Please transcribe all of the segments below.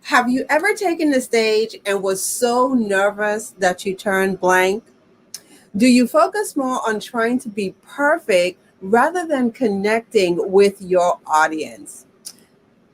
Have you ever taken the stage and was so nervous that you turned blank? Do you focus more on trying to be perfect rather than connecting with your audience?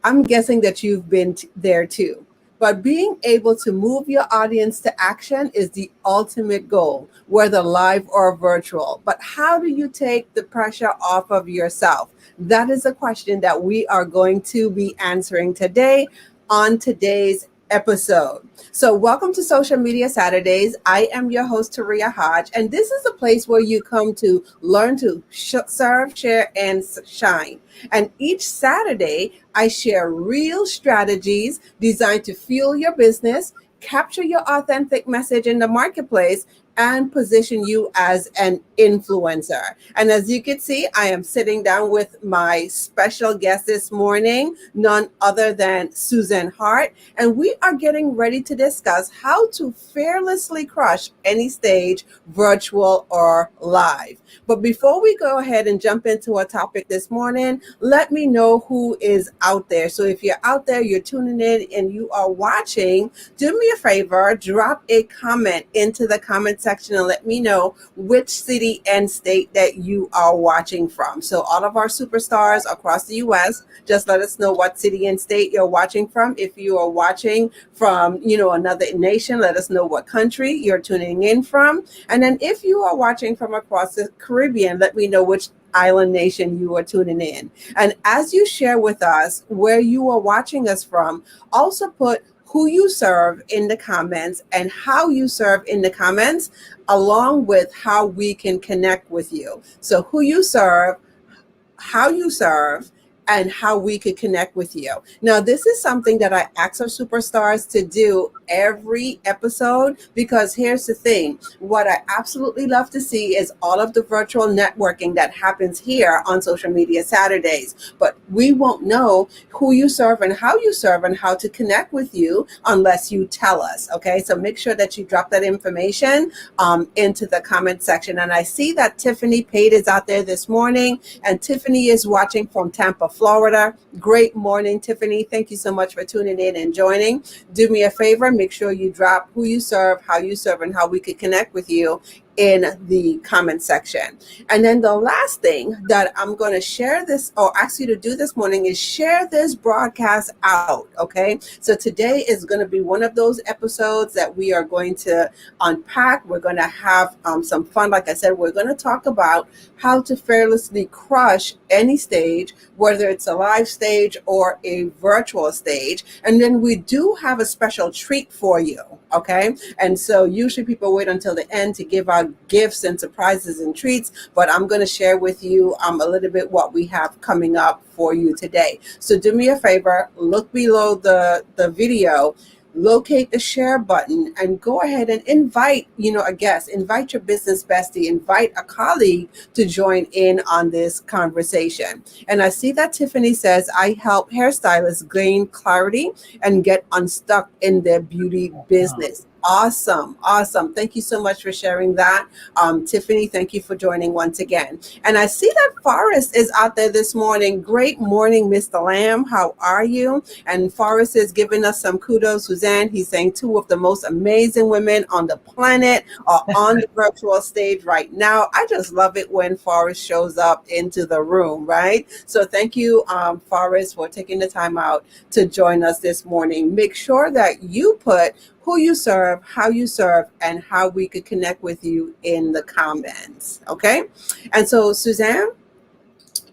I'm guessing that you've been there too. But being able to move your audience to action is the ultimate goal, whether live or virtual. But how do you take the pressure off of yourself? That is a question that we are going to be answering today on today's episode. So, welcome to Social Media Saturdays. I am your host, Taria Hodge, and this is a place where you come to learn to serve, share, and shine. And each Saturday, I share real strategies designed to fuel your business, capture your authentic message in the marketplace, and position you as an influencer. And as you can see, I am sitting down with my special guest this morning, none other than Suzan Hart. And we are getting ready to discuss how to fearlessly crush any stage, virtual or live. But before we go ahead and jump into our topic this morning, let me know who is out there. So if you're out there, you're tuning in and you are watching, do me a favor, drop a comment into the comment section and let me know which city and state that you are watching from. So all of our superstars across the US, just let us know what city and state you're watching from. If you are watching from, another nation, let us know what country you're tuning in from. And then if you are watching from across the Caribbean, let me know which island nation you are tuning in. And as you share with us where you are watching us from, also put who you serve in the comments and how you serve in the comments, along with how we can connect with you. So who you serve, how you serve, and how we could connect with you. Now, this is something that I ask our superstars to do every episode, because here's the thing. What I absolutely love to see is all of the virtual networking that happens here on Social Media Saturdays. But we won't know who you serve and how to connect with you unless you tell us. Okay, so make sure that you drop that information into the comment section. And I see that Tiffany Pate is out there this morning, and Tiffany is watching from Tampa, Florida. Great morning, Tiffany. Thank you so much for tuning in and joining. Do me a favor, make sure you drop who you serve, and how we could connect with you in the comment section. And then the last thing that I'm going to share this or ask you to do this morning is share this broadcast out. Okay. So today is going to be one of those episodes that we are going to unpack. We're going to have some fun. Like I said, we're going to talk about how to fearlessly crush any stage, whether it's a live stage or a virtual stage. And then we do have a special treat for you. Okay. And so usually people wait until the end to give out gifts and surprises and treats, but I'm going to share with you a little bit what we have coming up for you today. So do me a favor, look below the video, locate the share button, and go ahead and invite, a guest, invite your business bestie, invite a colleague to join in on this conversation. And I see that Tiffany says, I help hairstylists gain clarity and get unstuck in their beauty business. Awesome. Thank you so much for sharing that. Tiffany, thank you for joining once again. And I see that Forrest is out there this morning. Great morning, Mr. Lamb. How are you? And Forrest is giving us some kudos. Suzanne, he's saying two of the most amazing women on the planet are on the virtual stage right now. I just love it when Forrest shows up into the room, right? So thank you, Forrest, for taking the time out to join us this morning. Make sure that you put who you serve, how you serve, and how we could connect with you in the comments. Okay. And so, Suzanne,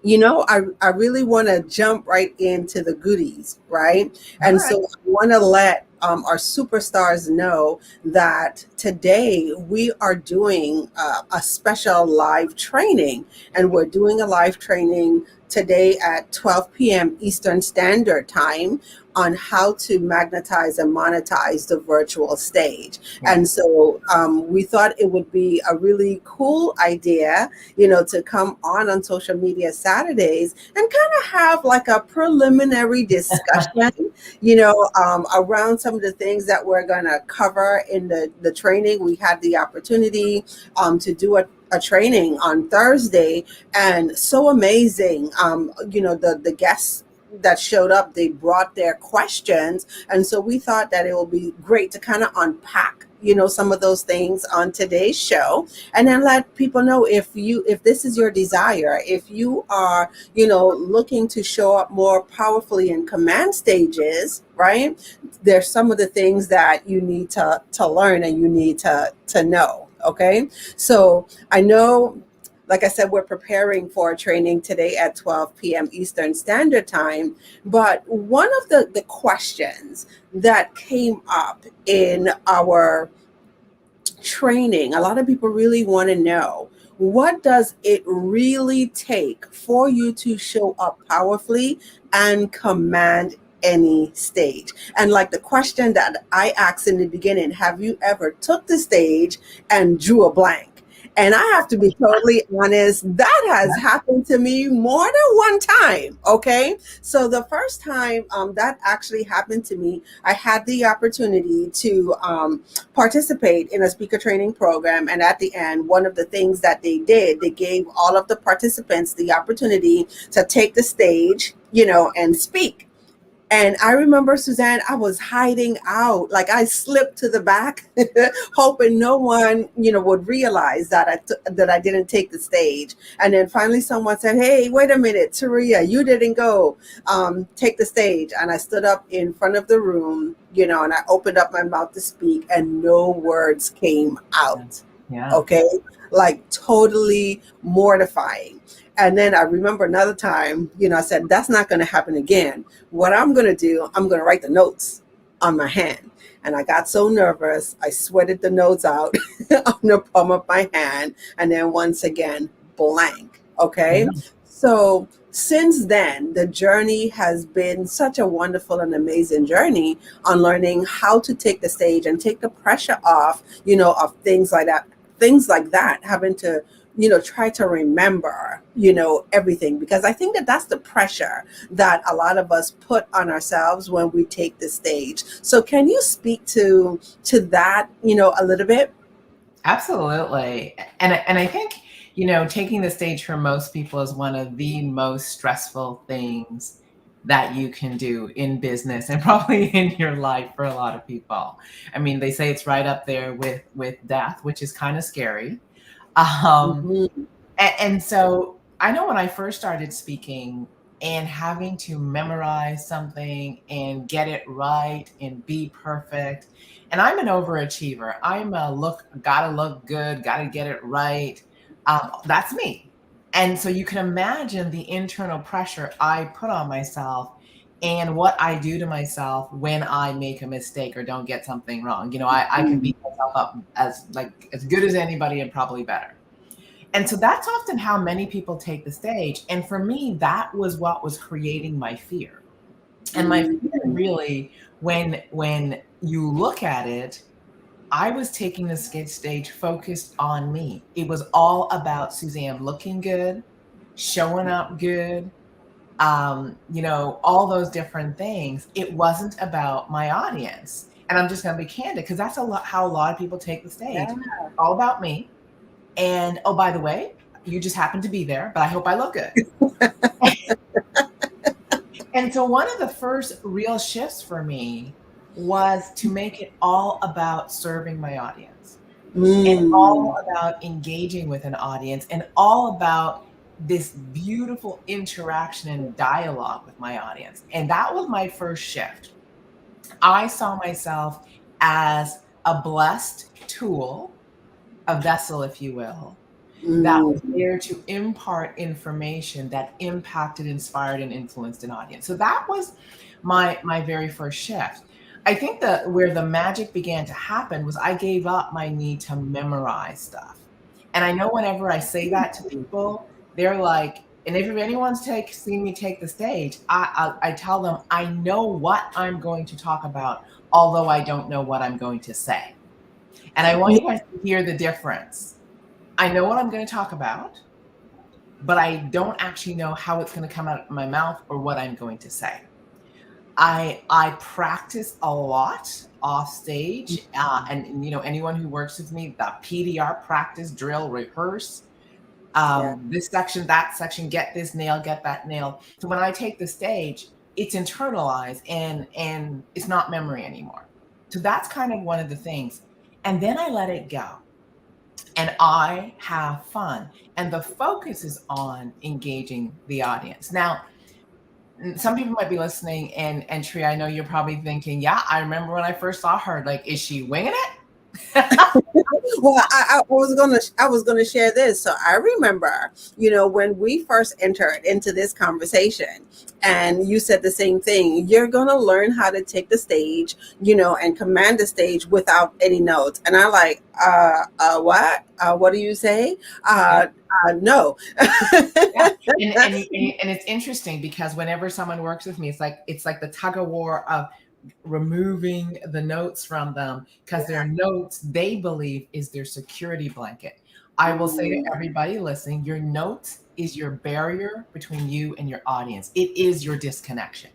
I really want to jump right into the goodies, right? And so I want to let our superstars know that today we are doing a special live training, and we're doing a live training today at 12 p.m. Eastern Standard Time on how to magnetize and monetize the virtual stage. And so we thought it would be a really cool idea, to come on Social Media Saturdays and kind of have like a preliminary discussion, around some of the things that we're going to cover in the training. We had the opportunity to do a training on Thursday, and so amazing. The guests that showed up, they brought their questions. And so we thought that it will be great to kind of unpack, some of those things on today's show, and then let people know, if this is your desire, if you are, looking to show up more powerfully in command stages, right? There's some of the things that you need to learn and you need to know. Okay. So I know, like I said, we're preparing for a training today at 12 p.m. Eastern Standard Time. But one of the questions that came up in our training, a lot of people really want to know, what does it really take for you to show up powerfully and command any stage? And like the question that I asked in the beginning, have you ever took the stage and drew a blank? And I have to be totally honest, that has happened to me more than one time. Okay. So the first time that actually happened to me, I had the opportunity to participate in a speaker training program. And at the end, one of the things that they did, they gave all of the participants the opportunity to take the stage, and speak. And I remember, Suzanne, I was hiding out. Like I slipped to the back, hoping no one, would realize that that I didn't take the stage. And then finally someone said, "Hey, wait a minute, Taria, you didn't go take the stage." And I stood up in front of the room, and I opened up my mouth to speak and no words came out. Yeah. Okay. Like totally mortifying. And then I remember another time, I said, that's not going to happen again. What I'm going to do, I'm going to write the notes on my hand. And I got so nervous, I sweated the notes out on the palm of my hand. And then once again, blank. Okay. Yeah. So since then, the journey has been such a wonderful and amazing journey on learning how to take the stage and take the pressure off, of things like that, having to try to remember, everything, because I think that that's the pressure that a lot of us put on ourselves when we take the stage. So can you speak to that, a little bit? Absolutely. And I think, taking the stage for most people is one of the most stressful things that you can do in business and probably in your life for a lot of people. I mean, they say it's right up there with death, which is kind of scary. Mhm. And so I know when I first started speaking and having to memorize something and get it right and be perfect. And I'm an overachiever. Gotta look good, gotta get it right. That's me. And so you can imagine the internal pressure I put on myself and what I do to myself when I make a mistake or don't get something wrong. I can beat myself up as good as anybody and probably better. And so that's often how many people take the stage. And for me, that was what was creating my fear. And my fear Mhm. really, when you look at it, I was taking the stage focused on me. It was all about Suzanne looking good, showing up good, all those different things. It wasn't about my audience. And I'm just going to be candid because that's how a lot of people take the stage. Yeah. All about me. And oh, by the way, you just happen to be there, but I hope I look good. And so one of the first real shifts for me was to make it all about serving my audience and Mm. all about engaging with an audience and all about this beautiful interaction and dialogue with my audience. And that was my first shift. I saw myself as a blessed tool, a vessel, if you will, that was Mm. there to impart information that impacted, inspired, and influenced an audience. So that was my very first shift. I think that where the magic began to happen was I gave up my need to memorize stuff. And I know whenever I say that to people, they're like, and if anyone's seen me take the stage, I tell them I know what I'm going to talk about, although I don't know what I'm going to say. And I want you guys to hear the difference. I know what I'm going to talk about, but I don't actually know how it's going to come out of my mouth or what I'm going to say. I practice a lot off stage, and anyone who works with me, the PDR, practice, drill, rehearse. Yeah. This section, that section, get this nail, get that nail. So when I take the stage, it's internalized and it's not memory anymore. So that's kind of one of the things. And then I let it go and I have fun. And the focus is on engaging the audience. Now, some people might be listening, and Tree, I know you're probably thinking, yeah, I remember when I first saw her. Like, is she winging it? Well, I was gonna share this. So I remember, when we first entered into this conversation, and you said the same thing. You're gonna learn how to take the stage, and command the stage without any notes. And I like, what? What do you say? Yeah. No. Yeah. And it's interesting because whenever someone works with me, it's like the tug of war of removing the notes from them, because their notes, they believe, is their security blanket. I will say to everybody listening, your notes is your barrier between you and your audience. It is your disconnection.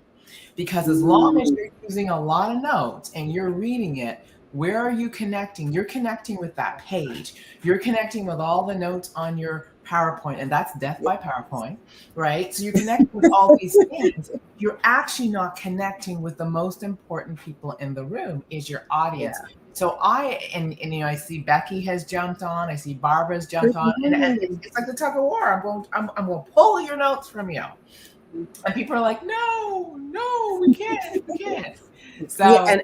Because as long as you're using a lot of notes and you're reading it, where are you connecting? You're connecting with that page. You're connecting with all the notes on your PowerPoint, and that's death by PowerPoint, right? So you're connecting with all these things. You're actually not connecting with the most important people in the room, is your audience. Yeah. So I see Becky has jumped on. I see Barbara's jumped on, and it's like the tug of war. I'm going to pull your notes from you. And people are like, no, we can't. So Yeah,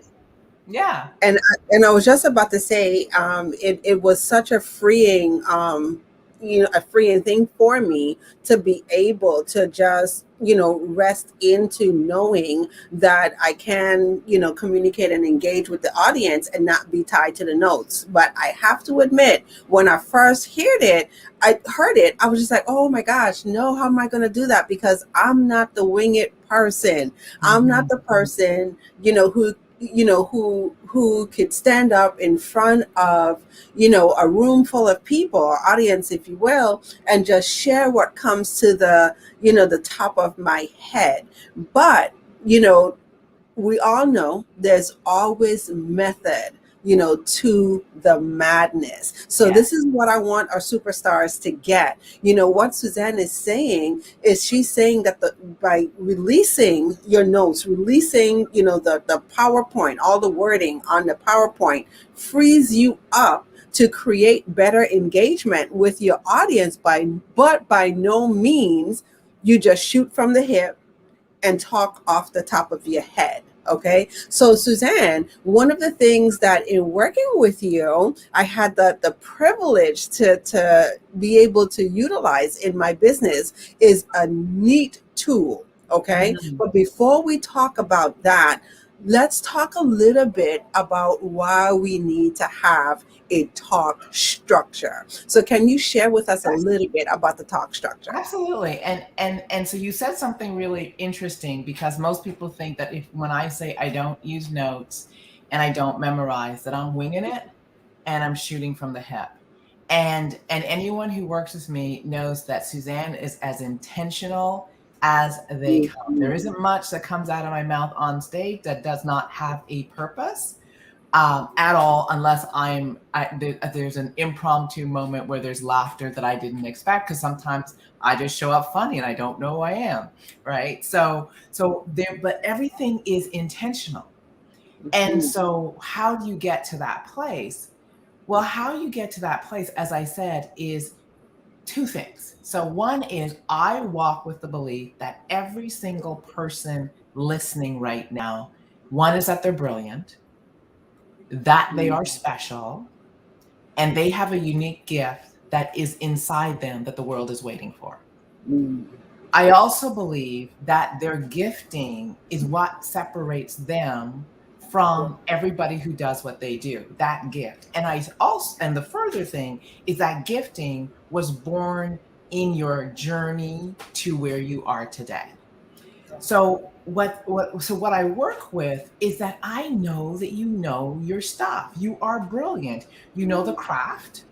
yeah, and I was just about to say, it was such a freeing, a freeing thing for me to be able to just, rest into knowing that I can, communicate and engage with the audience and not be tied to the notes. But I have to admit, when I first I heard it, I was just like, oh my gosh, no, how am I going to do that? Because I'm not the wing it person. I'm not the person, who could stand up in front of a room full of people, or audience, if you will, and just share what comes to the top of my head. But we all know there's always method, to the madness. So yeah, this is what I want our superstars to get. What Suzanne is saying is, she's saying that by releasing your notes, releasing, the PowerPoint, all the wording on the PowerPoint frees you up to create better engagement with your audience, but by no means you just shoot from the hip and talk off the top of your head. Okay. So Suzanne, one of the things that in working with you, I had the privilege to be able to utilize in my business is a neat tool. Okay. mhm. But before we talk about that, let's talk a little bit about why we need to have a talk structure. So can you share with us a little bit about the talk structure? Absolutely. And so you said something really interesting, because most people think that when I say I don't use notes and I don't memorize, that I'm winging it and I'm shooting from the hip. And anyone who works with me knows that Suzanne is as intentional as they come. There isn't much that comes out of my mouth on stage that does not have a purpose, at all, unless there's an impromptu moment where there's laughter that I didn't expect, because sometimes I just show up funny and I don't know who I am, right? So there, but everything is intentional. And so how do you get to that place? Well, how you get to that place, as I said, is two things. So one is, I walk with the belief that every single person listening right now, one is that they're brilliant, that they are special, and they have a unique gift that is inside them that the world is waiting for. I also believe that their gifting is what separates them from everybody who does what they do, that gift. And the further thing is that gifting was born in your journey to where you are today. So what I work with is that I know that you know your stuff. You are brilliant. You know the craft.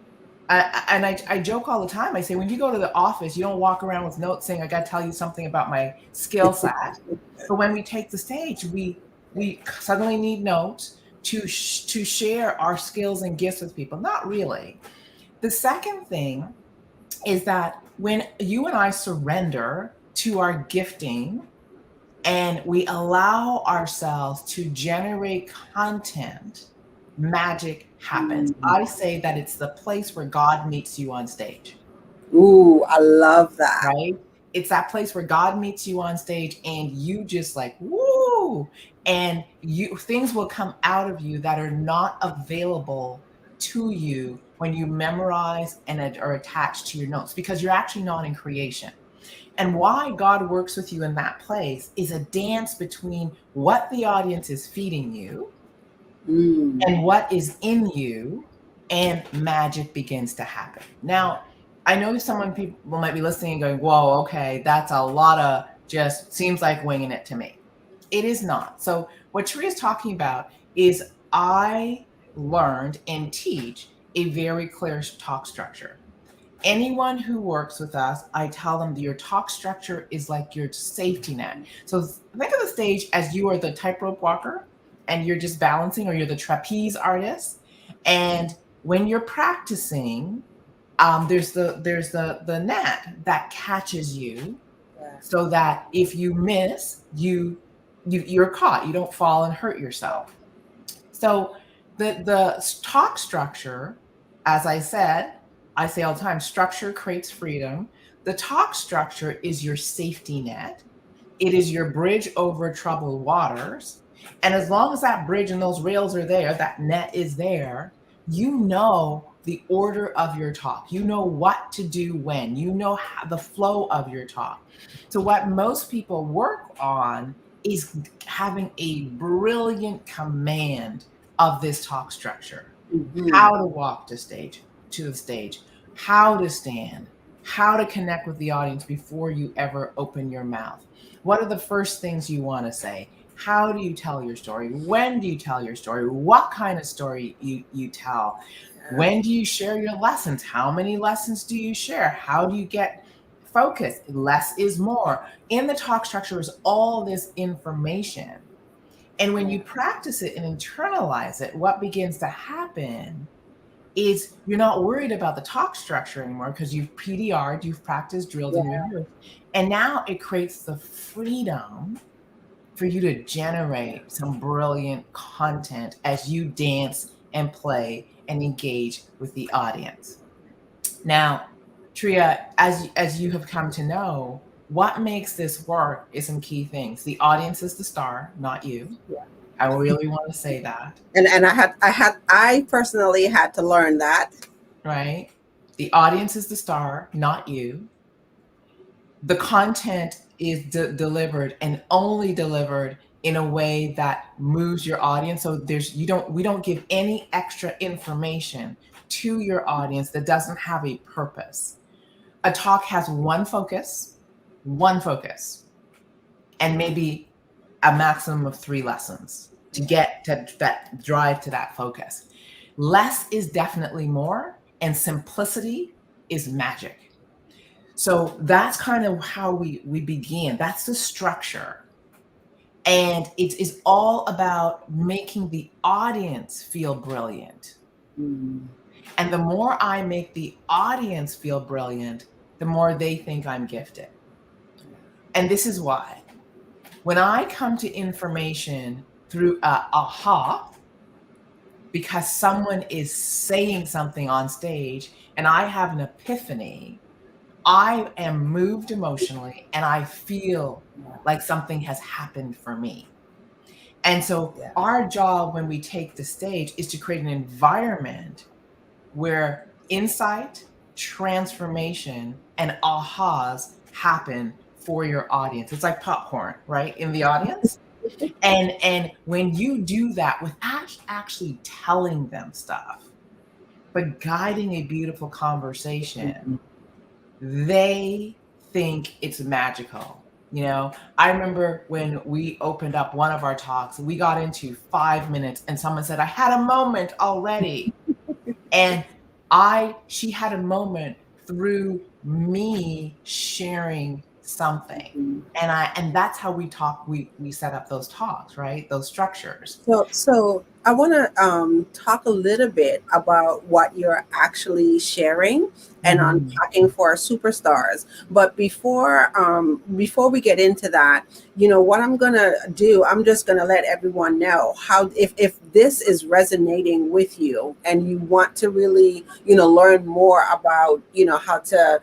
And I joke all the time. I say, when you go to the office, you don't walk around with notes saying, I got to tell you something about my skill set. But when we take the stage, we suddenly need notes to share our skills and gifts with people. Not really. The second thing is that when you and I surrender to our gifting, and we allow ourselves to generate content, magic happens. I say that it's the place where God meets you on stage. Ooh, I love that. Right? It's that place where God meets you on stage and you just like, woo, and you things will come out of you that are not available to you when you memorize and are attached to your notes, because you're actually not in creation. And why God works with you in that place is a dance between what the audience is feeding you and what is in you, and magic begins to happen. Now, I know people might be listening and going, whoa, okay, that's a lot of just seems like winging it to me. It is not. So, what Tree is talking about is I learned and teach a very clear talk structure. Anyone who works with us, I tell them that your talk structure is like your safety net. So think of the stage as you are the tightrope walker and you're just balancing, or you're the trapeze artist. And when you're practicing, there's the net that catches you, so that if you miss, you're caught. You don't fall and hurt yourself. So the talk structure, as I say all the time, structure creates freedom. The talk structure is your safety net. It is your bridge over troubled waters. And as long as that bridge and those rails are there, that net is there, you know the order of your talk. You know what to do when. You know how, the flow of your talk. So what most people work on is having a brilliant command of this talk structure. How to walk to the stage, how to stand, how to connect with the audience before you ever open your mouth. What are the first things you want to say? How do you tell your story? When do you tell your story? What kind of story you tell? When do you share your lessons? How many lessons do you share? How do you get focused? Less is more. In the talk structure is all this information. And when you practice it and internalize it, what begins to happen is you're not worried about the talk structure anymore, because you've PDR'd, you've practiced, drilled in your head. And now it creates the freedom for you to generate some brilliant content as you dance and play and engage with the audience. Now, Tria, as you have come to know, what makes this work is some key things. The audience is the star, not you. I really want to say that. And I personally had to learn that. Right? The audience is the star, not you. The content is delivered, and only delivered in a way that moves your audience. So we don't give any extra information to your audience that doesn't have a purpose. A talk has one focus, and maybe a maximum of 3 lessons to get to that drive to that focus. Less is definitely more, and simplicity is magic. So that's kind of how we begin. That's the structure. And it is all about making the audience feel brilliant. And the more I make the audience feel brilliant, the more they think I'm gifted. And this is why. When I come to information through aha, because someone is saying something on stage and I have an epiphany, I am moved emotionally and I feel like something has happened for me. And so our job when we take the stage is to create an environment where insight, transformation, and ahas happen for your audience. It's like popcorn, right? In the audience. And when you do that without actually telling them stuff, but guiding a beautiful conversation, they think it's magical. I remember when we opened up one of our talks, we got into 5 minutes and someone said, I had a moment already. And she had a moment through me sharing something. And that's how we talk. We set up those talks, right? Those structures. So I want to talk a little bit about what you're actually sharing and Mhm. unpacking for our superstars. But before we get into that, what I'm gonna do, I'm just gonna let everyone know how, if this is resonating with you and you want to really learn more about how to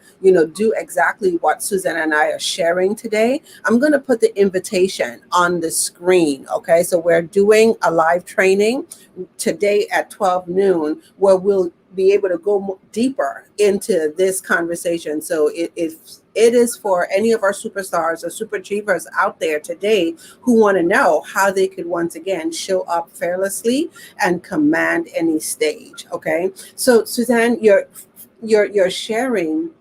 do exactly what Susan and I are sharing today. I'm gonna put the invitation on the screen. Okay, so we're doing a live training today at 12 noon where we'll be able to go deeper into this conversation. So it is for any of our superstars or super achievers out there today who want to know how they could once again show up fearlessly and command any stage. Okay, so Suzanne, you're sharing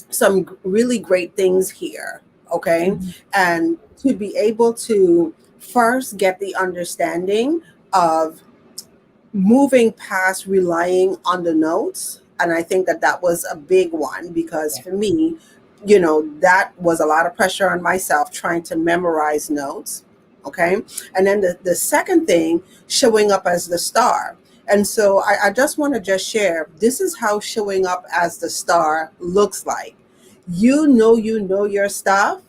some really great things here. Okay, Mhm. and to be able to first get the understanding of moving past relying on the notes. And I think that that was a big one because Yeah. for me, that was a lot of pressure on myself trying to memorize notes. Okay, and then the second thing, showing up as the star. And so I just want to just share, this is how showing up as the star looks like. You know your stuff,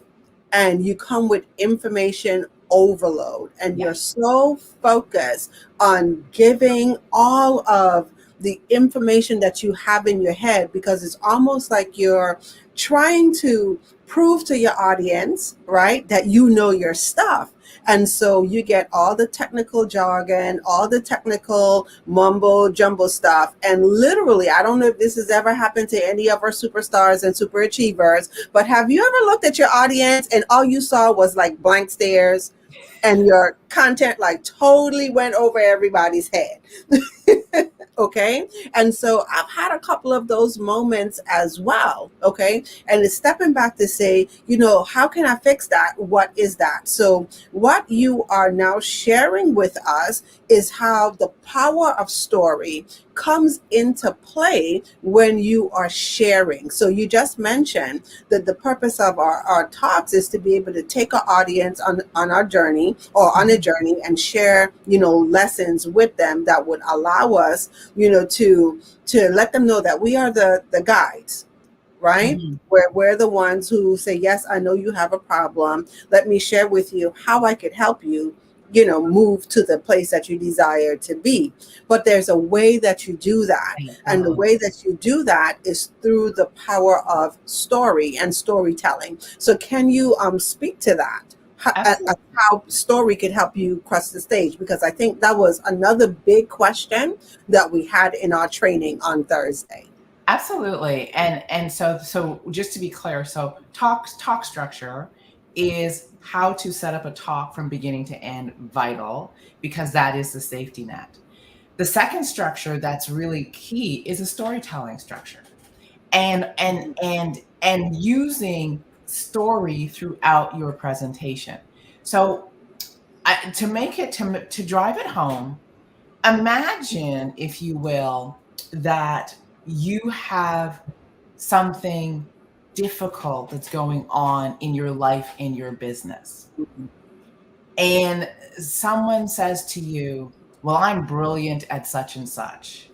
and you come with information overload, and you're Yes. so focused on giving all of the information that you have in your head, because it's almost like you're trying to prove to your audience, right, that you know your stuff. And so you get all the technical jargon, all the technical mumbo jumbo stuff. And literally, I don't know if this has ever happened to any of our superstars and super achievers, but have you ever looked at your audience and all you saw was like blank stares, and your content like totally went over everybody's head? Okay, and so I've had a couple of those moments as well. Okay, and it's stepping back to say, how can I fix that? What is that? So what you are now sharing with us is how the power of story comes into play when you are sharing. So you just mentioned that the purpose of our talks is to be able to take our audience on our journey, or on a Mhm. journey, and share lessons with them that would allow us to let them know that we are the guides, right? Mhm. We're the ones who say, yes, I know you have a problem. Let me share with you how I could help you, move to the place that you desire to be. But there's a way that you do that. There you And the go. way that you do that is through the power of story and storytelling. So can you speak to that? Absolutely. How story could help you cross the stage? Because I think that was another big question that we had in our training on Thursday. Absolutely. And so just to be clear, so talk structure is how to set up a talk from beginning to end vital, because that is the safety net. The second structure that's really key is a storytelling structure. And using story throughout your presentation. So to make it to drive it home, imagine, if you will, that you have something difficult that's going on in your life, in your business. And someone says to you, well, I'm brilliant at such and such.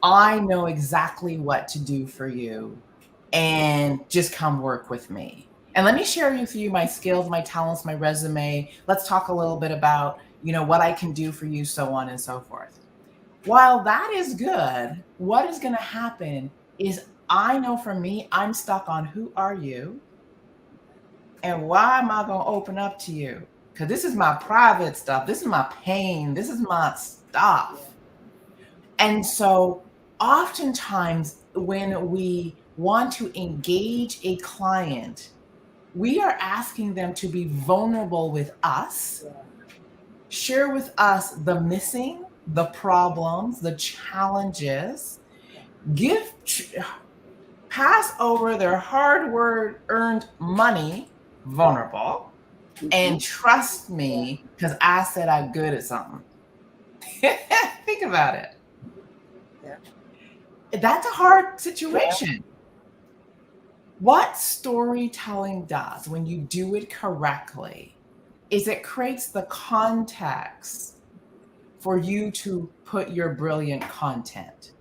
I know exactly what to do for you, and just come work with me. And let me share with you my skills, my talents, my resume. Let's talk a little bit about, what I can do for you, so on and so forth. While that is good, what is going to happen is, I know for me, I'm stuck on who are you and why am I going to open up to you? Because this is my private stuff. This is my pain. This is my stuff. And so, oftentimes, when we want to engage a client, we are asking them to be vulnerable with us, share with us the missing, the problems, the challenges, give, pass over their hard word earned money, vulnerable, Mhm. and trust me because I said I'm good at something. Think about it. Yeah. That's a hard situation. What storytelling does when you do it correctly is it creates the context for you to put your brilliant content.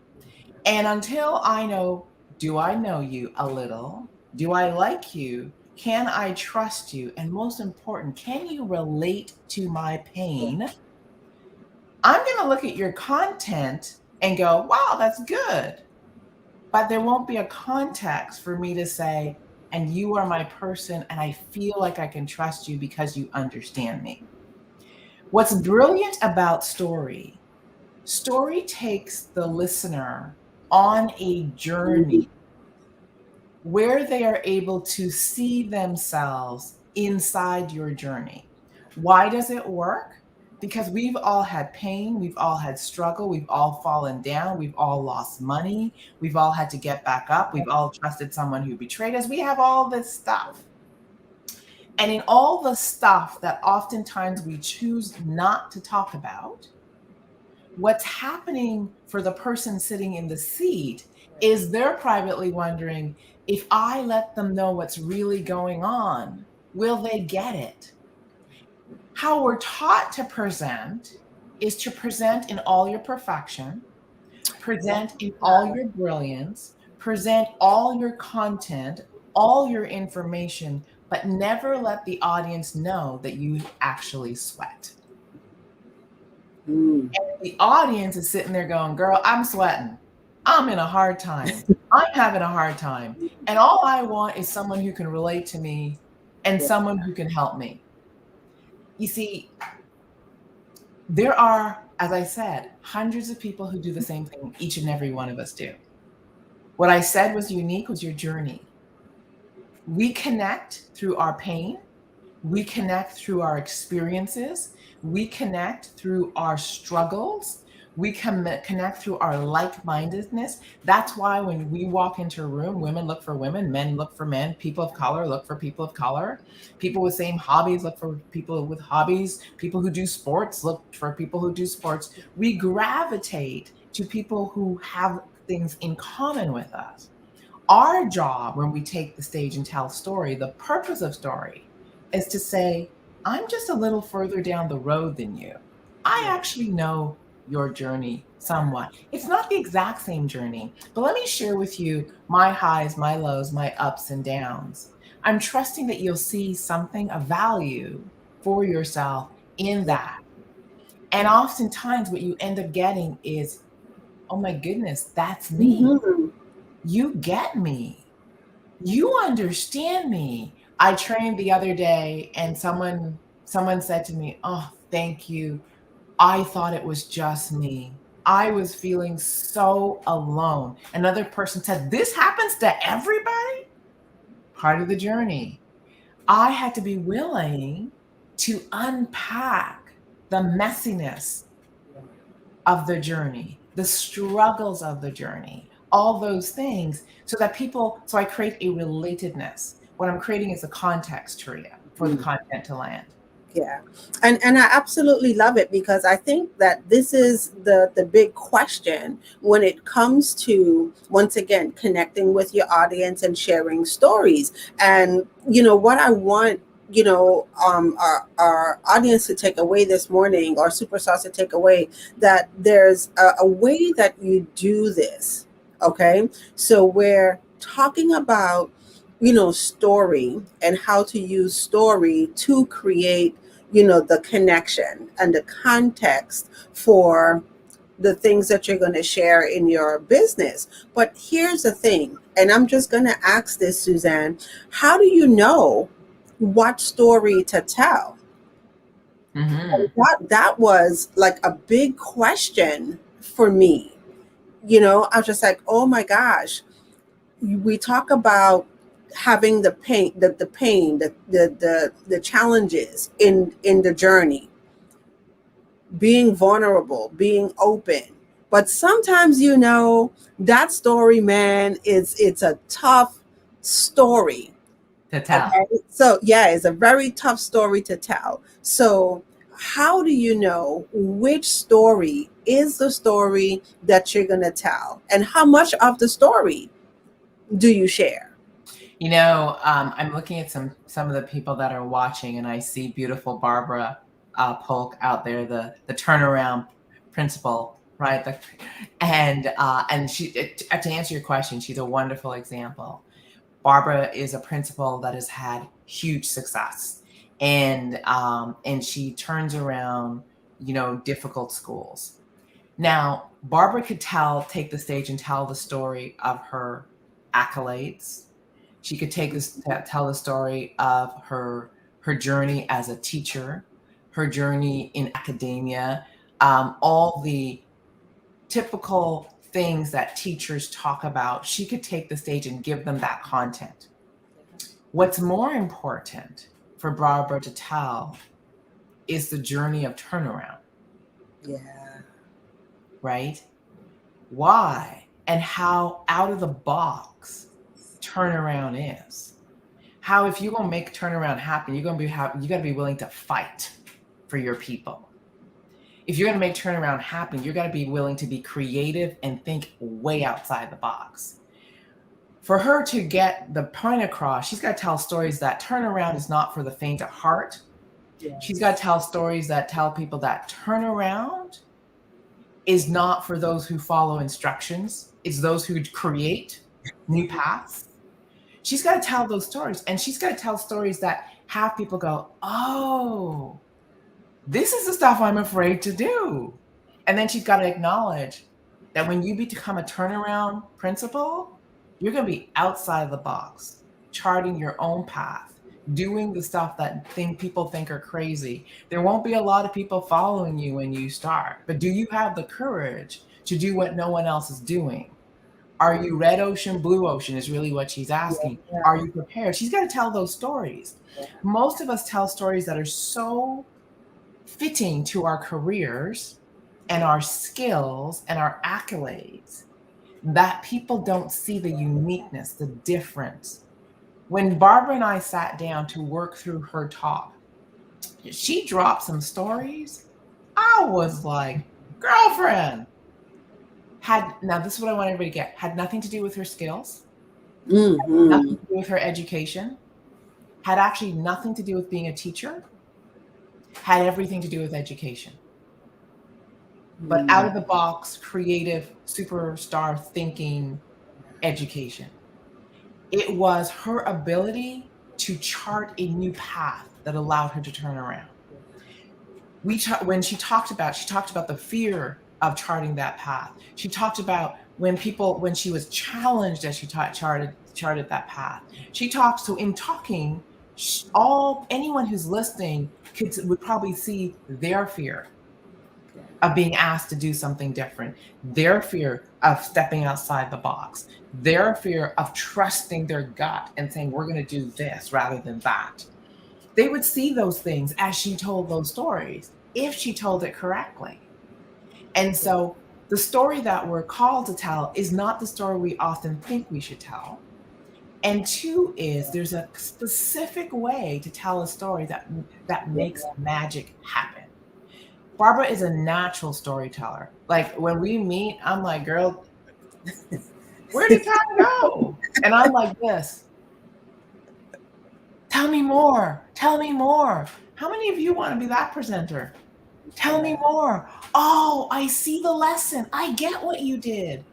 And until I know, do I know you a little? Do I like you? Can I trust you? And most important, can you relate to my pain? I'm going to look at your content and go, wow, that's good. But there won't be a context for me to say, and you are my person, and I feel like I can trust you because you understand me. What's brilliant about story takes the listener on a journey where they are able to see themselves inside your journey. Why does it work? Because we've all had pain, we've all had struggle, we've all fallen down, we've all lost money, we've all had to get back up, we've all trusted someone who betrayed us. We have all this stuff. And in all the stuff that oftentimes we choose not to talk about, what's happening for the person sitting in the seat is they're privately wondering, if I let them know what's really going on, will they get it? How we're taught to present is to present in all your perfection, present in all your brilliance, present all your content, all your information, but never let the audience know that you actually sweat. And the audience is sitting there going, girl, I'm sweating. I'm in a hard time. I'm having a hard time. And all I want is someone who can relate to me and someone who can help me. You see, there are, as I said, hundreds of people who do the same thing each and every one of us do. What I said was unique was your journey. We connect through our pain. We connect through our experiences. We connect through our struggles. We connect through our like-mindedness. That's why when we walk into a room, women look for women, men look for men, people of color look for people of color, people with same hobbies look for people with hobbies, people who do sports look for people who do sports. We gravitate to people who have things in common with us. Our job when we take the stage and tell story, the purpose of story is to say, I'm just a little further down the road than you. I actually know your journey somewhat. It's not the exact same journey, but let me share with you my highs, my lows, my ups and downs. I'm trusting that you'll see something of value for yourself in that. And oftentimes what you end up getting is, oh my goodness, that's me. You get me. You understand me. I trained the other day and someone said to me, "Oh, thank you. I thought it was just me. I was feeling so alone." Another person said, "This happens to everybody?" Part of the journey. I had to be willing to unpack the messiness of the journey, the struggles of the journey, all those things, so I create a relatedness. What I'm creating is a context for the content to land. Yeah. And I absolutely love it, because I think that this is the big question when it comes to, once again, connecting with your audience and sharing stories. And what I want our audience to take away this morning, or superstars to take away, that there's a way that you do this. Okay, so we're talking about story, and how to use story to create the connection and the context for the things that you're going to share in your business. But here's the thing, and I'm just going to ask this, Suzan: how do you know what story to tell? That was like a big question for me. I was just like, oh my gosh, we talk about having the pain, the challenges in the journey, being vulnerable, being open. But sometimes that story, man, it's a tough story To tell. okay? So yeah, it's a very tough story to tell. So how do you know which story is the story that you're going to tell, and how much of the story do you share? I'm looking at some of the people that are watching, and I see beautiful Barbara Polk out there, the turnaround principal, right? And she, to answer your question, she's a wonderful example. Barbara is a principal that has had huge success, and she turns around, difficult schools. Now, Barbara could take the stage and tell the story of her accolades. She could tell the story of her journey as a teacher, her journey in academia, all the typical things that teachers talk about. She could take the stage and give them that content. What's more important for Barbara to tell is the journey of turnaround. Yeah. Right? Why and how out of the box turnaround is. How, if you're gonna make turnaround happen, you gotta be willing to fight for your people. If you're gonna make turnaround happen, you gotta be willing to be creative and think way outside the box. For her to get the point across, she's got to tell stories that turnaround is not for the faint of heart. Yes. She's got to tell stories that tell people that turnaround is not for those who follow instructions. It's those who create new paths. She's got to tell those stories, and she's got to tell stories that have people go, oh, this is the stuff I'm afraid to do. And then she's got to acknowledge that when you become a turnaround principal, you're going to be outside the box, charting your own path, doing the stuff that people think are crazy. There won't be a lot of people following you when you start, but do you have the courage to do what no one else is doing? Are you red ocean, blue ocean is really what she's asking. Yeah. Are you prepared? She's got to tell those stories. Yeah. Most of us tell stories that are so fitting to our careers and our skills and our accolades that people don't see the uniqueness, the difference. When Barbara and I sat down to work through her talk, she dropped some stories. I was like, girlfriend. Now this is what I want everybody to get. Had nothing to do with her skills, Mm-hmm. nothing to do with her education, had actually nothing to do with being a teacher, had everything to do with education. But out of the box, creative, superstar thinking education. It was her ability to chart a new path that allowed her to turn around. When she talked about the fear of charting that path. She talked about when she was challenged as she charted that path. She talked, so in talking, anyone who's listening would probably see their fear of being asked to do something different, their fear of stepping outside the box, their fear of trusting their gut and saying, we're going to do this rather than that. They would see those things as she told those stories, if she told it correctly. And so the story that we're called to tell is not the story we often think we should tell. And two is there's a specific way to tell a story that makes magic happen. Barbara is a natural storyteller. Like when we meet, I'm like, girl, where did time go? And I'm like this. Tell me more. Tell me more. How many of you want to be that presenter? Tell me more. Oh, I see the lesson. I get what you did.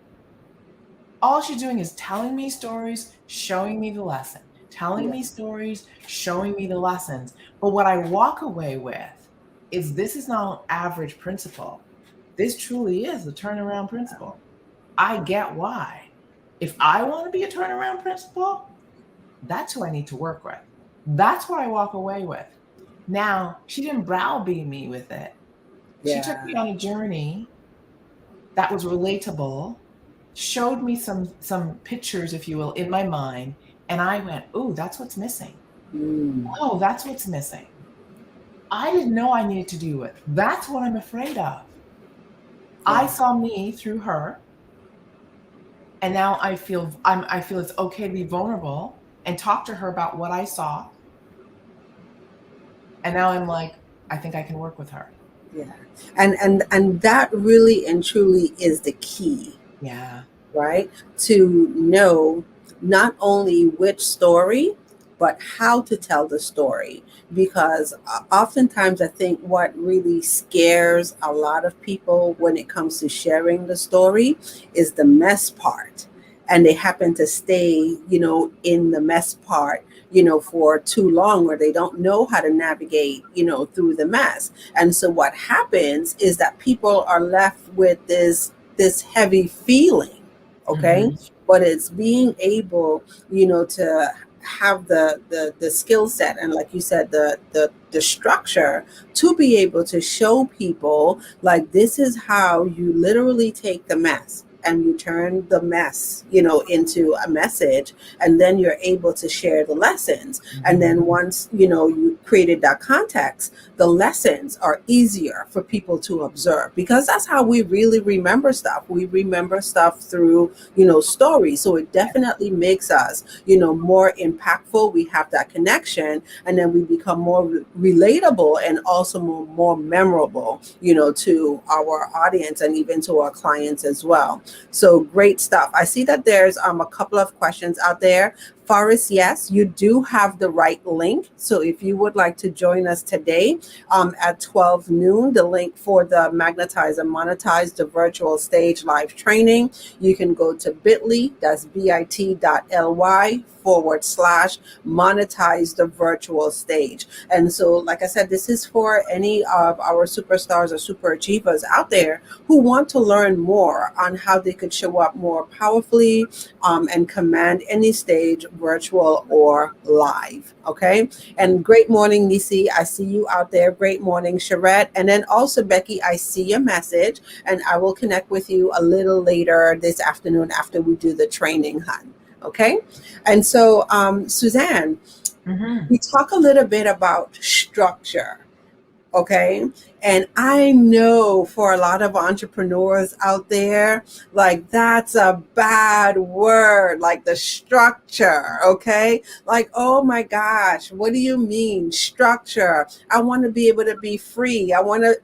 All she's doing is telling me stories, showing me the lesson. Telling me stories, showing me the lessons. But what I walk away with is this is not an average principle. This truly is a turnaround principle. I get why. If I want to be a turnaround principle, that's who I need to work with. That's what I walk away with. Now, she didn't browbeat me with it. She took me on a journey that was relatable, showed me some pictures, if you will, in my mind, and I went, ooh, that's what's missing. Oh, that's what's missing. I didn't know I needed to do it. That's what I'm afraid of. I saw me through her, and now I feel it's okay to be vulnerable and talk to her about what I saw. And now I'm like, I think I can work with her. Yeah. And that really and truly is the key. Yeah. Right? To know not only which story but how to tell the story. Because oftentimes I think what really scares a lot of people when it comes to sharing the story is the mess part. And they happen to stay, in the mess part, for too long, or they don't know how to navigate, through the mess. And so what happens is that people are left with this heavy feeling, okay? Mhm. But it's being able, to have the skill set, and like you said, the structure, to be able to show people, like, this is how you literally take the mess and you turn the mess, into a message, and then you're able to share the lessons. And then Mhm. once, you created that context, the lessons are easier for people to observe, because that's how we really remember stuff. We remember stuff through, stories. So it definitely makes us, more impactful. We have that connection, and then we become more relatable, and also more memorable, to our audience and even to our clients as well. So great stuff. I see that there's a couple of questions out there. Forrest, yes, you do have the right link. So if you would like to join us today at 12 noon, the link for the Magnetize and Monetize the Virtual Stage live training, you can go to bit.ly, that's bit.ly/ monetize the virtual stage. And so, like I said, this is for any of our superstars or super achievers out there who want to learn more on how they could show up more powerfully and command any stage, virtual or live. Okay. And great morning, Nisi. I see you out there. Great morning, Charette. And then also, Becky, I see your message, and I will connect with you a little later this afternoon after we do the training, hun. Okay. And so, Suzanne, Mhm. we talk a little bit about structure. Okay. And I know for a lot of entrepreneurs out there, like, that's a bad word, like the structure. Okay. Like, oh my gosh, what do you mean structure? I want to be able to be free. I want to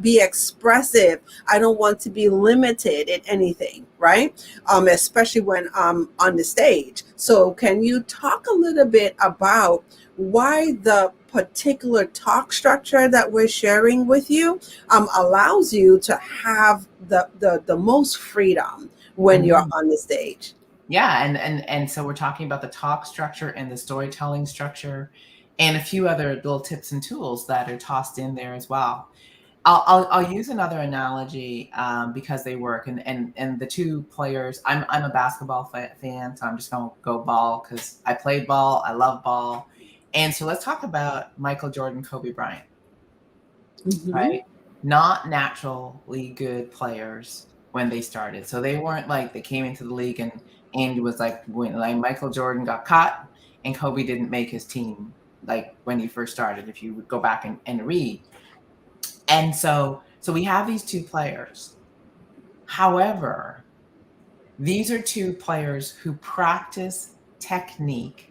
be expressive. I don't want to be limited in anything. Right. Especially when I'm on the stage. So can you talk a little bit about why the particular talk structure that we're sharing with you allows you to have the most freedom when you're Mhm. on the stage? Yeah, and so we're talking about the talk structure and the storytelling structure, and a few other little tips and tools that are tossed in there as well. I'll use another analogy because they work, and the two players. I'm a basketball fan, so I'm just gonna go ball because I played ball. I love ball, and so let's talk about Michael Jordan, Kobe Bryant, Mm-hmm. right? Not naturally good players when they started, so they weren't like they came into the league and it was like when like Michael Jordan got caught and Kobe didn't make his team like when he first started. If you would go back and read. And so we have these two players. However, these are two players who practice technique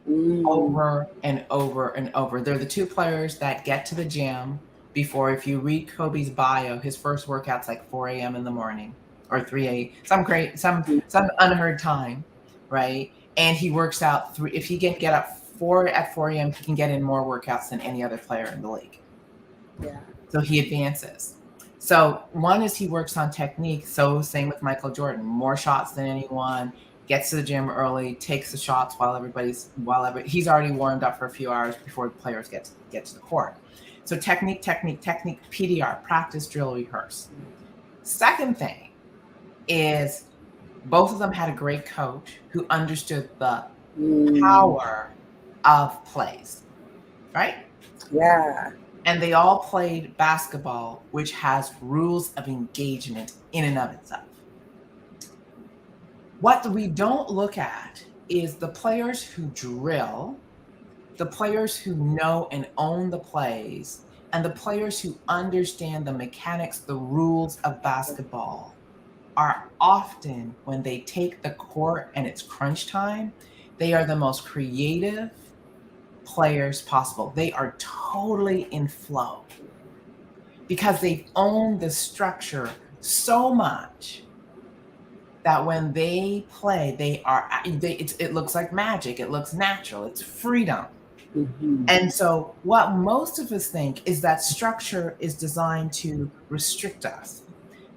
Mm. over and over and over. They're the two players that get to the gym before, if you read Kobe's bio, his first workout's like 4 a.m. in the morning or 3 a.m. Some unheard time, right? And he works out three. If he can get up 4 a.m., he can get in more workouts than any other player in the league. Yeah. So he advances. So one is he works on technique. So same with Michael Jordan, more shots than anyone, gets to the gym early, takes the shots he's already warmed up for a few hours before the players get to the court. So technique, technique, technique, PDR, practice, drill, rehearse. Second thing is both of them had a great coach who understood the Mm. power of plays, right? Yeah. And they all played basketball, which has rules of engagement in and of itself. What we don't look at is the players who drill, the players who know and own the plays, and the players who understand the mechanics, the rules of basketball are often, when they take the court and it's crunch time, they are the most creative players possible. They are totally in flow because they've owned the structure so much that when they play, it looks like magic. It looks natural. It's freedom. Mhm. And so what most of us think is that structure is designed to restrict us.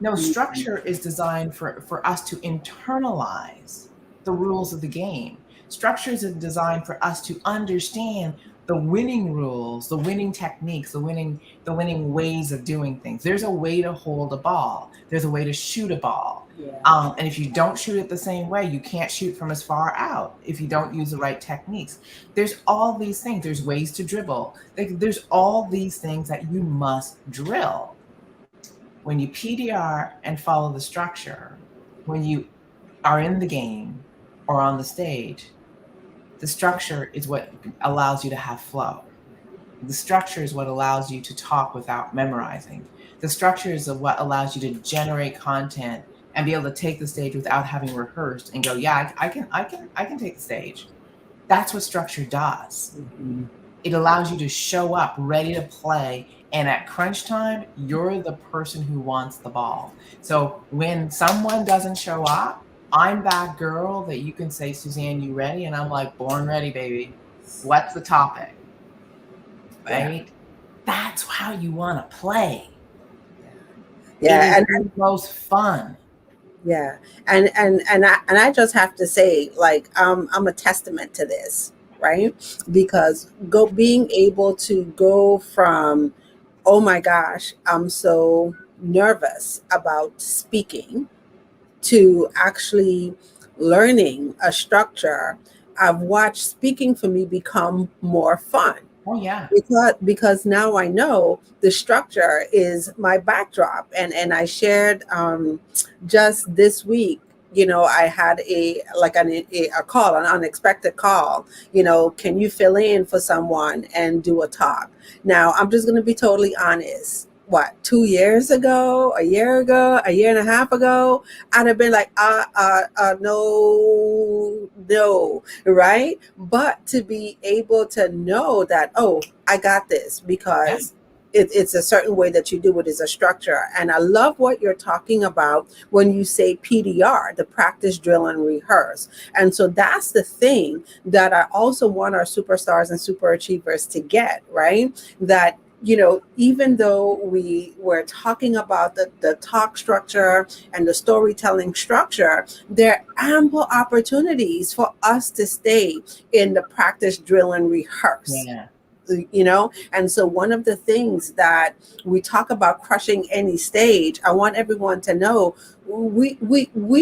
No, Mhm. structure is designed for us to internalize the rules of the game. Structures are designed for us to understand the winning rules, the winning techniques, the winning ways of doing things. There's a way to hold a ball. There's a way to shoot a ball. Yeah. And if you don't shoot it the same way, you can't shoot from as far out if you don't use the right techniques. There's all these things. There's ways to dribble. There's all these things that you must drill. When you PDR and follow the structure, when you are in the game or on the stage, the structure is what allows you to have flow. The structure is what allows you to talk without memorizing. The structure is what allows you to generate content and be able to take the stage without having rehearsed and go, yeah, I can take the stage. That's what structure does. Mhm. It allows you to show up ready to play. And at crunch time, you're the person who wants the ball. So when someone doesn't show up, I'm that girl that you can say, Suzanne, you ready? And I'm like, born ready, baby. What's the topic? Yeah. Right? That's how you want to play. It Yeah. is the most fun. Yeah, and I just have to say, like, I'm a testament to this, right? Because being able to go from, oh my gosh, I'm so nervous about speaking, to actually learning a structure. I've watched speaking for me become more fun, Oh, yeah. because now I know the structure is my backdrop. And I shared, just this week, I had a call, an unexpected call. Can you fill in for someone and do a talk? Now I'm just going to be totally honest. What, 2 years ago, a year ago, a year and a half ago, I'd have been like, no, no, right? But to be able to know that, oh, I got this, Yeah. because it's a certain way that you do it, is a structure. And I love what you're talking about when you say PDR, the practice, drill, and rehearse. And so that's the thing that I also want our superstars and super achievers to get, right? That, even though we were talking about the talk structure and the storytelling structure, there are ample opportunities for us to stay in the practice, drill, and rehearse. Yeah. And so one of the things that we talk about, crushing any stage, I want everyone to know, we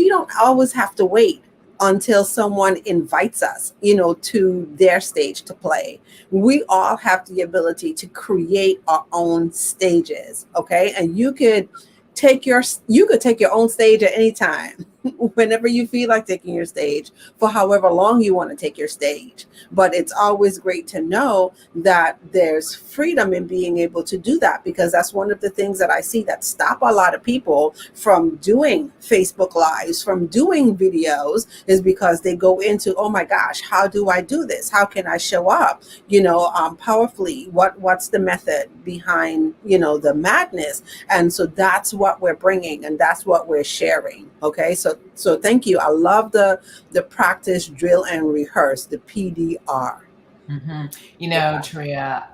don't always have to wait until someone invites us, to their stage to play. We all have the ability to create our own stages. Okay. And you could take your own stage at any time, whenever you feel like taking your stage, for however long you want to take your stage. But it's always great to know that there's freedom in being able to do that, because that's one of the things that I see that stop a lot of people from doing Facebook Lives, from doing videos, is because they go into, oh my gosh, how do I do this? How can I show up, powerfully? What's the method behind, the madness? And so that's what we're bringing, and that's what we're sharing. Okay, so thank you. I love the practice, drill, and rehearse, the PDR. hmm Yeah. Tria,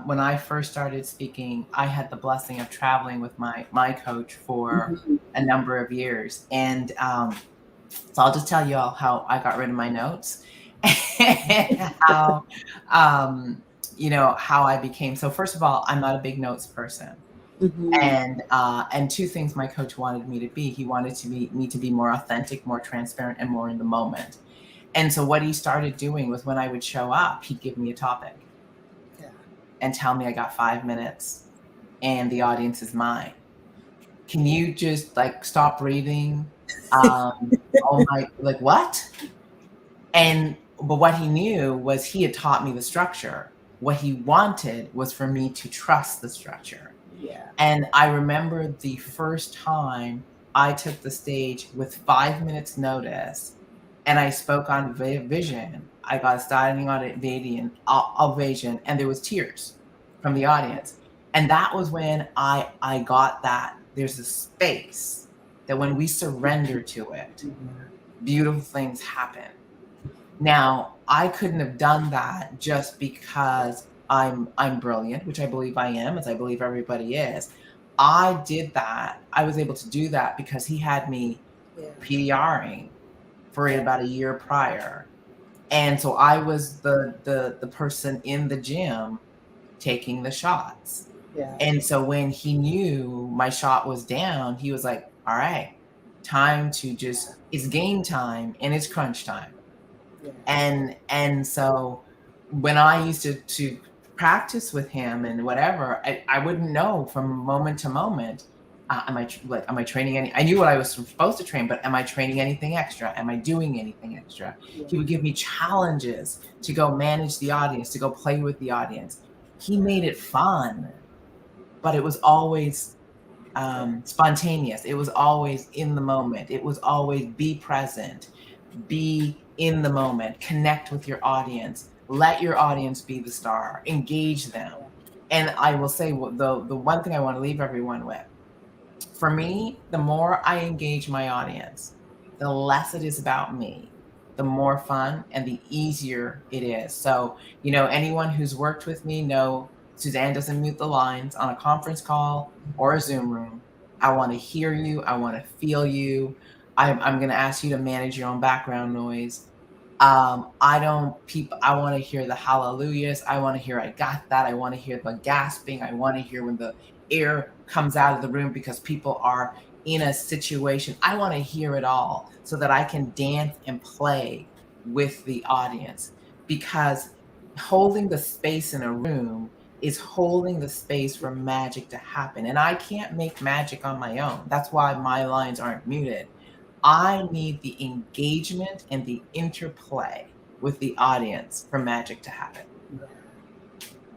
when I first started speaking, I had the blessing of traveling with my coach for Mhm. a number of years, and so I'll just tell you all how I got rid of my notes, and um, how I became. So first of all, I'm not a big notes person, Mhm. and two things my coach wanted me to be. He wanted me to be more authentic, more transparent, and more in the moment. And so what he started doing was, when I would show up, he'd give me a topic Yeah. and tell me I got 5 minutes and the audience is mine. Can you just like stop breathing? Oh my, like what? But what he knew was, he had taught me the structure. What he wanted was for me to trust the structure. Yeah. And I remember the first time I took the stage with 5 minutes notice, and I spoke on vision. I got a standing ovation, and there was tears from the audience. And that was when I got that there's a space that when we surrender to it, beautiful things happen. Now, I couldn't have done that just because I'm brilliant, which I believe I am, as I believe everybody is. I did that. I was able to do that because he had me Yeah. PDRing for about a year prior. And so I was the person in the gym taking the shots. Yeah. And so when he knew my shot was down, he was like, all right, time to just, it's game time and it's crunch time. Yeah. And so when I used to practice with him and whatever, I wouldn't know from moment to moment. Am I training any? I knew what I was supposed to train, but am I training anything extra? Am I doing anything extra? He would give me challenges to go manage the audience, to go play with the audience. He made it fun, but it was always spontaneous. It was always in the moment. It was always be present, be in the moment, connect with your audience, let your audience be the star, engage them. And I will say, the one thing I want to leave everyone with, for me, the more I engage my audience, the less it is about me, the more fun and the easier it is. So, anyone who's worked with me know Suzanne doesn't mute the lines on a conference call or a Zoom room. I want to hear you. I want to feel you. I'm going to ask you to manage your own background noise. I want to hear the hallelujahs. I want to hear I got that. I want to hear the gasping. I want to hear when the air comes out of the room because people are in a situation. I want to hear it all so that I can dance and play with the audience, because holding the space in a room is holding the space for magic to happen. And I can't make magic on my own. That's why my lines aren't muted. I need the engagement and the interplay with the audience for magic to happen.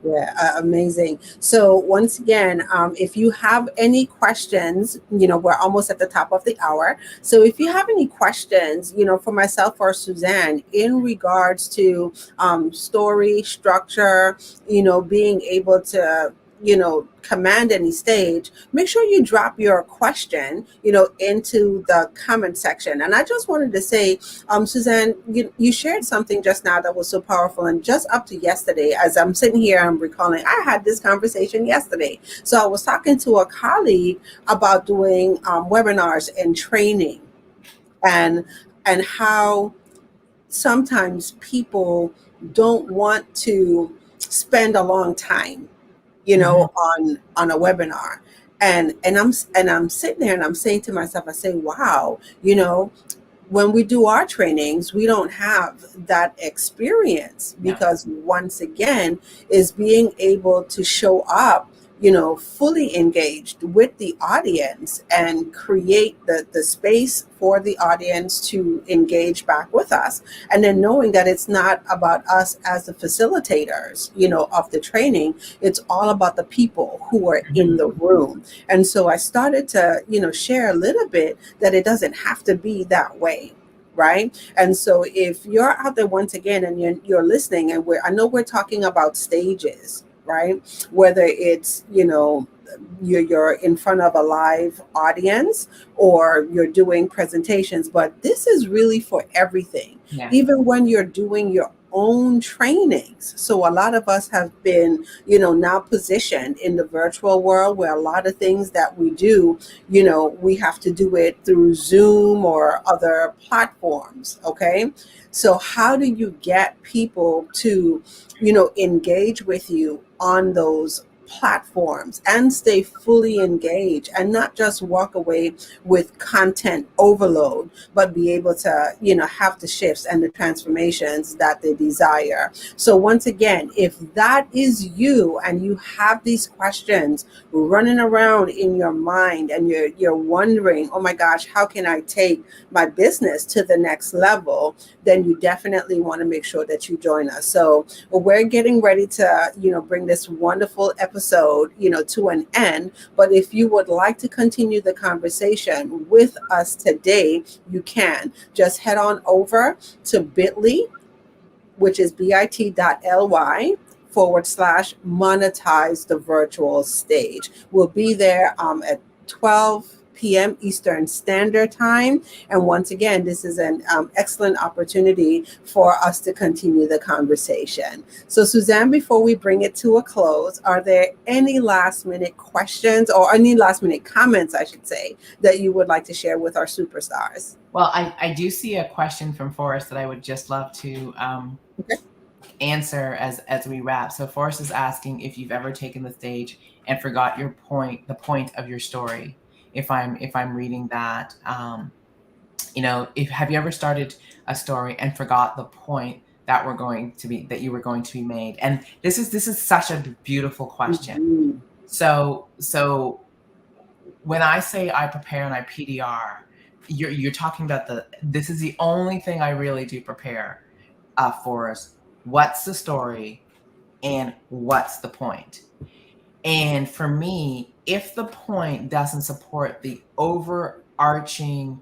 Yeah, amazing. So once again, if you have any questions, we're almost at the top of the hour. So if you have any questions, for myself or Suzanne in regards to story structure, being able to command any stage, make sure you drop your question, into the comment section. And I just wanted to say, Suzanne, you shared something just now that was so powerful. And just up to yesterday, as I'm sitting here, I'm recalling, I had this conversation yesterday. So I was talking to a colleague about doing webinars and training, and how sometimes people don't want to spend a long time on a webinar. And I'm sitting there and I'm saying to myself, I say, wow, when we do our trainings, we don't have that experience, because once again, is being able to show up, fully engaged with the audience and create the space for the audience to engage back with us. And then knowing that it's not about us as the facilitators, of the training, it's all about the people who are in the room. And so I started to, share a little bit that it doesn't have to be that way. Right. And so if you're out there once again and you're listening, and I know we're talking about stages, right? Whether it's, you're in front of a live audience or you're doing presentations, but this is really for everything. Yeah. Even when you're doing your own trainings. So a lot of us have been, now positioned in the virtual world where a lot of things that we do, we have to do it through Zoom or other platforms. Okay. So how do you get people to, engage with you on those platforms and stay fully engaged and not just walk away with content overload, but be able to, have the shifts and the transformations that they desire? So once again, if that is you and you have these questions running around in your mind and you're wondering, oh my gosh, how can I take my business to the next level? Then you definitely want to make sure that you join us. So we're getting ready to, bring this wonderful episode, to an end. But if you would like to continue the conversation with us today, you can just head on over to bit.ly, which is bit.ly/monetize the virtual stage. We'll be there at 12 p.m. Eastern Standard Time. And once again, this is an excellent opportunity for us to continue the conversation. So, Suzanne, before we bring it to a close, are there any last minute questions or any last minute comments, I should say, that you would like to share with our superstars? Well, I do see a question from Forrest that I would just love to answer as we wrap. So Forrest is asking if you've ever taken the stage and forgot your point, the point of your story. If I'm reading that, if have you ever started a story and forgot the point that you were going to be made? And this is such a beautiful question. Mhm. So when I say I prepare and I PDR, you're talking about this is the only thing I really do prepare for us. What's the story and what's the point? And for me, if the point doesn't support the overarching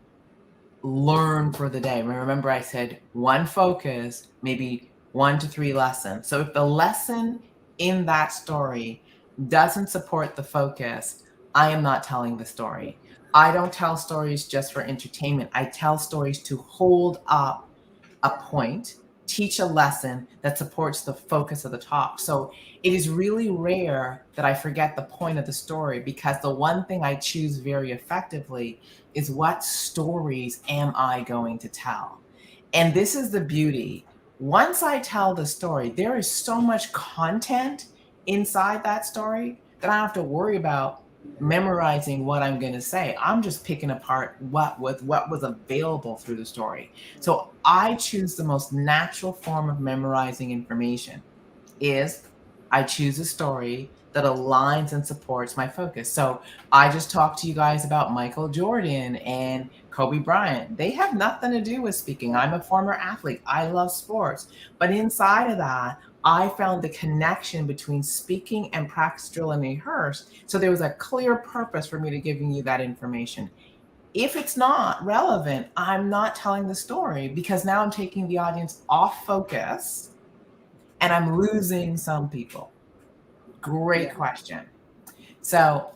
learn for the day, remember I said one focus, maybe 1 to 3 lessons. So if the lesson in that story doesn't support the focus, I am not telling the story. I don't tell stories just for entertainment. I tell stories to hold up a point, teach a lesson that supports the focus of the talk. So it is really rare that I forget the point of the story, because the one thing I choose very effectively is what stories am I going to tell? And this is the beauty. Once I tell the story, there is so much content inside that story that I don't have to worry about memorizing what I'm going to say. I'm just picking apart what was available through the story. So I choose the most natural form of memorizing information is I choose a story that aligns and supports my focus. So I just talked to you guys about Michael Jordan and Kobe Bryant. They have nothing to do with speaking. I'm a former athlete. I love sports. But inside of that, I found the connection between speaking and practice, drill, and rehearse. So there was a clear purpose for me to giving you that information. If it's not relevant, I'm not telling the story, because now I'm taking the audience off focus and I'm losing some people. Great Yeah. question. So,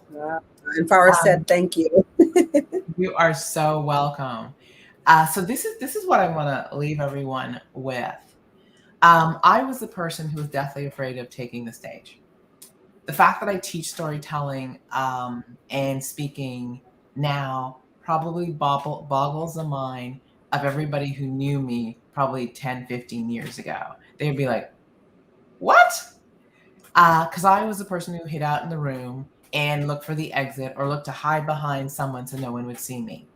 And Forrest um, said, thank you. you are so welcome. So this is what I want to leave everyone with. I was the person who was deathly afraid of taking the stage. The fact that I teach storytelling and speaking now probably boggles the mind of everybody who knew me probably 10, 15 years ago. They'd be like, what? Because I was the person who hid out in the room and looked for the exit or looked to hide behind someone so no one would see me.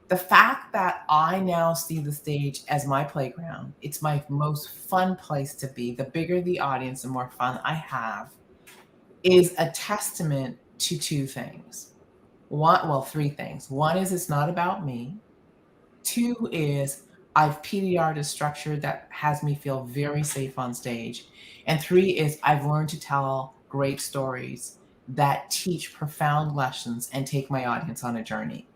The fact that I now see the stage as my playground, it's my most fun place to be. The bigger the audience, the more fun I have, is a testament to two things. Three things. One is it's not about me. Two is I've PDR'd a structure that has me feel very safe on stage. And three is I've learned to tell great stories that teach profound lessons and take my audience on a journey.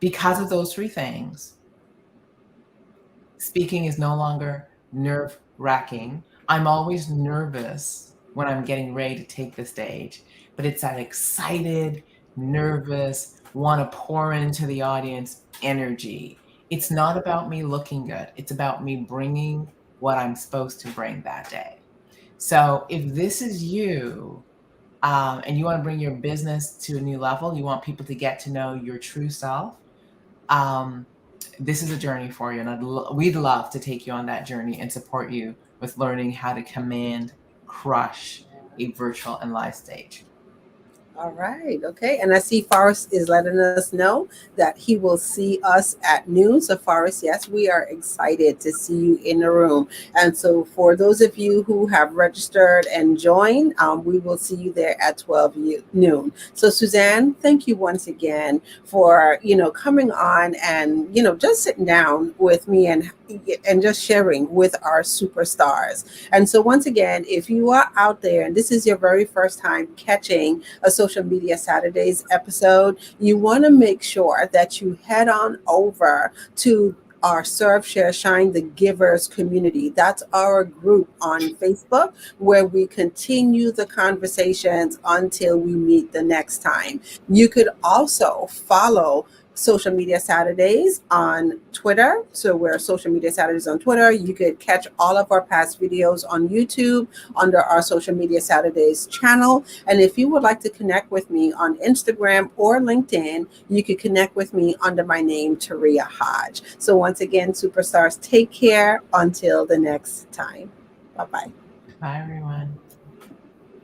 Because of those three things, speaking is no longer nerve-wracking. I'm always nervous when I'm getting ready to take the stage, but it's that excited, nervous, want to pour into the audience energy. It's not about me looking good. It's about me bringing what I'm supposed to bring that day. So if this is you, and you want to bring your business to a new level, you want people to get to know your true self, this is a journey for you, and we'd love to take you on that journey and support you with learning how to command, crush a virtual and live stage. All right. Okay. And I see Forrest is letting us know that he will see us at noon. So, Forrest, yes, we are excited to see you in the room. And so, for those of you who have registered and joined, we will see you there at 12 noon. So, Suzanne, thank you once again for, coming on and, just sitting down with me and just sharing with our superstars. And so, once again, if you are out there and this is your very first time catching a Social Media Saturdays episode, you want to make sure that you head on over to our Serve, Share, Shine, the Givers community. That's our group on Facebook where we continue the conversations until we meet the next time. You could also follow Social Media Saturdays on Twitter. So we're Social Media Saturdays on Twitter. You could catch all of our past videos on YouTube under our Social Media Saturdays channel. And if you would like to connect with me on Instagram or LinkedIn, you could connect with me under my name, Taria Hodge. So once again, superstars, take care until the next time. Bye-bye. Bye, everyone.